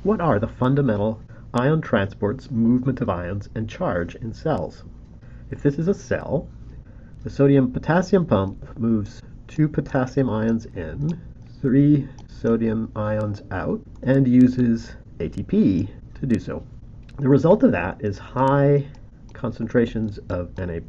What are the fundamental ion transports, movement of ions, and charge in cells? If this is a cell, the sodium-potassium pump moves 2 potassium ions in, 3 sodium ions out, and uses ATP to do so. The result of that is high concentrations of Na+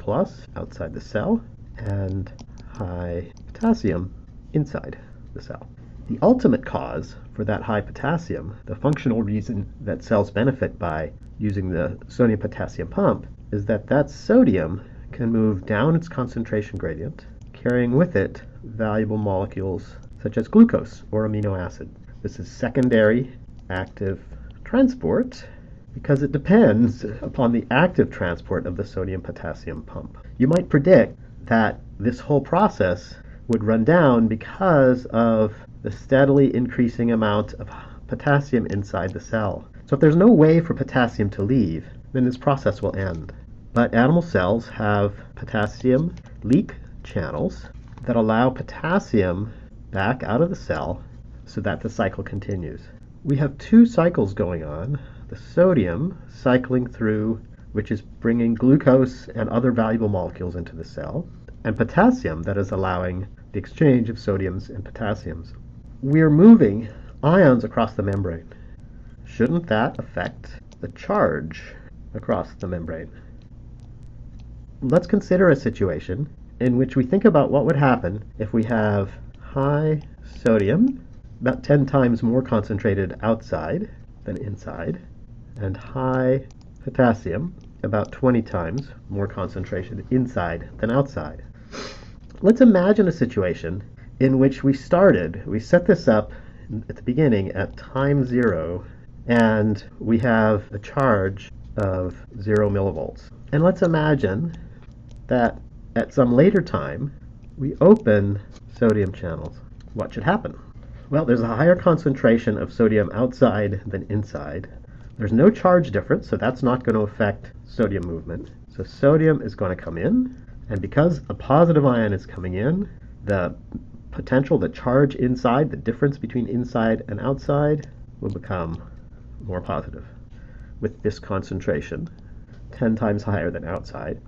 outside the cell and high potassium inside the cell. The ultimate cause for that high potassium, the functional reason that cells benefit by using the sodium-potassium pump, is that that sodium can move down its concentration gradient, carrying with it valuable molecules such as glucose or amino acid. This is secondary active transport because it depends upon the active transport of the sodium-potassium pump. You might predict that this whole process would run down because of the steadily increasing amount of potassium inside the cell. So if there's no way for potassium to leave, then this process will end. But animal cells have potassium leak channels that allow potassium back out of the cell so that the cycle continues. We have 2 cycles going on. The sodium cycling through, which is bringing glucose and other valuable molecules into the cell, and potassium that is allowing the exchange of sodiums and potassiums. We're moving ions across the membrane. Shouldn't that affect the charge across the membrane? Let's consider a situation in which we think about what would happen if we have high sodium, about 10 times more concentrated outside than inside, and high potassium, about 20 times more concentration inside than outside. Let's imagine a situation in which we set this up at the beginning at time 0, and we have a charge of 0 millivolts. And let's imagine that at some later time, we open sodium channels. What should happen? Well, there's a higher concentration of sodium outside than inside. There's no charge difference, so that's not going to affect sodium movement. So sodium is going to come in, and because a positive ion is coming in, the potential, the charge inside, the difference between inside and outside, will become more positive with this concentration, 10 times higher than outside.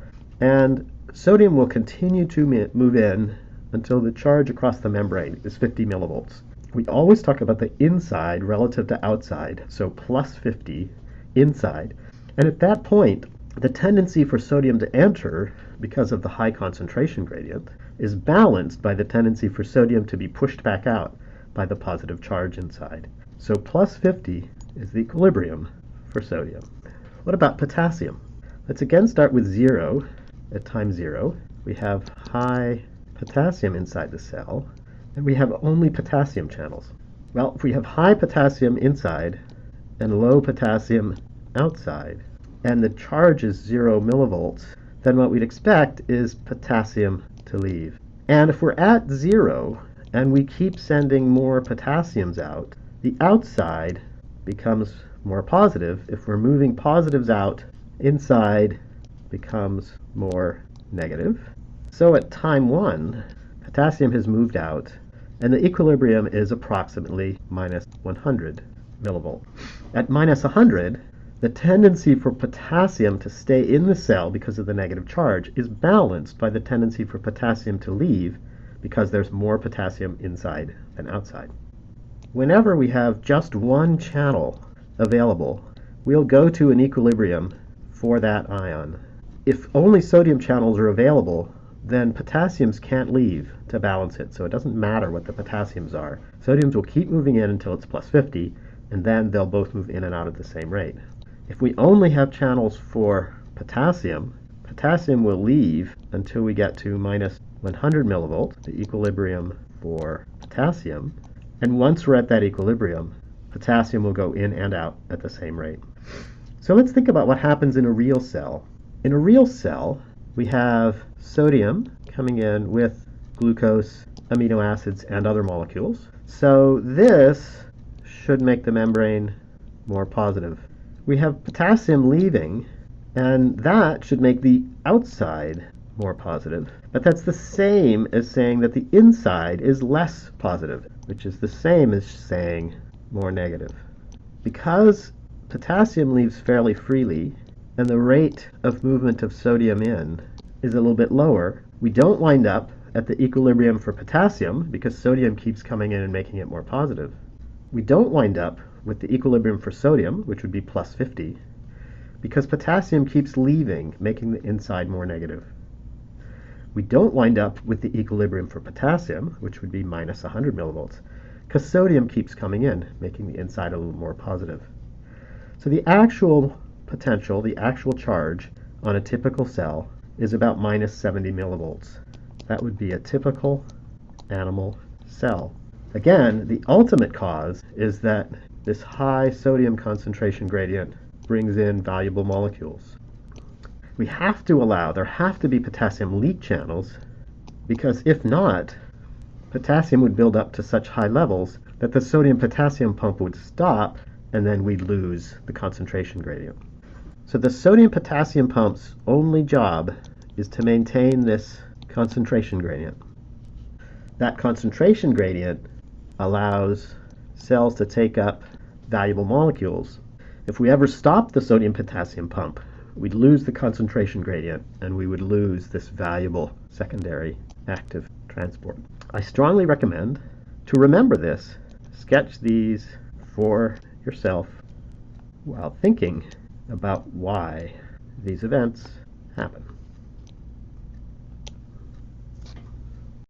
And sodium will continue to move in until the charge across the membrane is 50 millivolts. We always talk about the inside relative to outside, so plus 50 inside. And at that point, the tendency for sodium to enter, because of the high concentration gradient, is balanced by the tendency for sodium to be pushed back out by the positive charge inside. So plus 50 is the equilibrium for sodium. What about potassium? Let's again start with 0 at time 0. We have high potassium inside the cell, and we have only potassium channels. Well, if we have high potassium inside and low potassium outside, and the charge is 0 millivolts, then what we'd expect is potassium to leave. And if we're at 0 and we keep sending more potassiums out, the outside becomes more positive. If we're moving positives out, inside becomes more negative. So at time 1, potassium has moved out, and the equilibrium is approximately minus 100 millivolt. At minus 100, the tendency for potassium to stay in the cell because of the negative charge is balanced by the tendency for potassium to leave because there's more potassium inside than outside. Whenever we have just one channel available, we'll go to an equilibrium for that ion. If only sodium channels are available, then potassiums can't leave to balance it, so it doesn't matter what the potassiums are. Sodiums will keep moving in until it's plus 50, and then they'll both move in and out at the same rate. If we only have channels for potassium, potassium will leave until we get to minus 100 millivolts, the equilibrium for potassium, and once we're at that equilibrium, potassium will go in and out at the same rate. So let's think about what happens in a real cell. In a real cell, we have sodium coming in with glucose, amino acids, and other molecules. So this should make the membrane more positive. We have potassium leaving, and that should make the outside more positive. But that's the same as saying that the inside is less positive, which is the same as saying more negative. Because potassium leaves fairly freely and the rate of movement of sodium in is a little bit lower, we don't wind up at the equilibrium for potassium because sodium keeps coming in and making it more positive. We don't wind up with the equilibrium for sodium, which would be plus 50, because potassium keeps leaving, making the inside more negative. We don't wind up with the equilibrium for potassium, which would be minus 100 millivolts, because sodium keeps coming in, making the inside a little more positive. So the actual potential, the actual charge on a typical cell is about minus 70 millivolts. That would be a typical animal cell. Again, the ultimate cause is that this high sodium concentration gradient brings in valuable molecules. We have to allow, there have to be potassium leak channels, because if not, potassium would build up to such high levels that the sodium-potassium pump would stop, and then we'd lose the concentration gradient. So the sodium-potassium pump's only job is to maintain this concentration gradient. That concentration gradient allows cells to take up valuable molecules. If we ever stop the sodium-potassium pump, we'd lose the concentration gradient and we would lose this valuable secondary active transport. I strongly recommend to remember this, sketch these for yourself while thinking about why these events happen.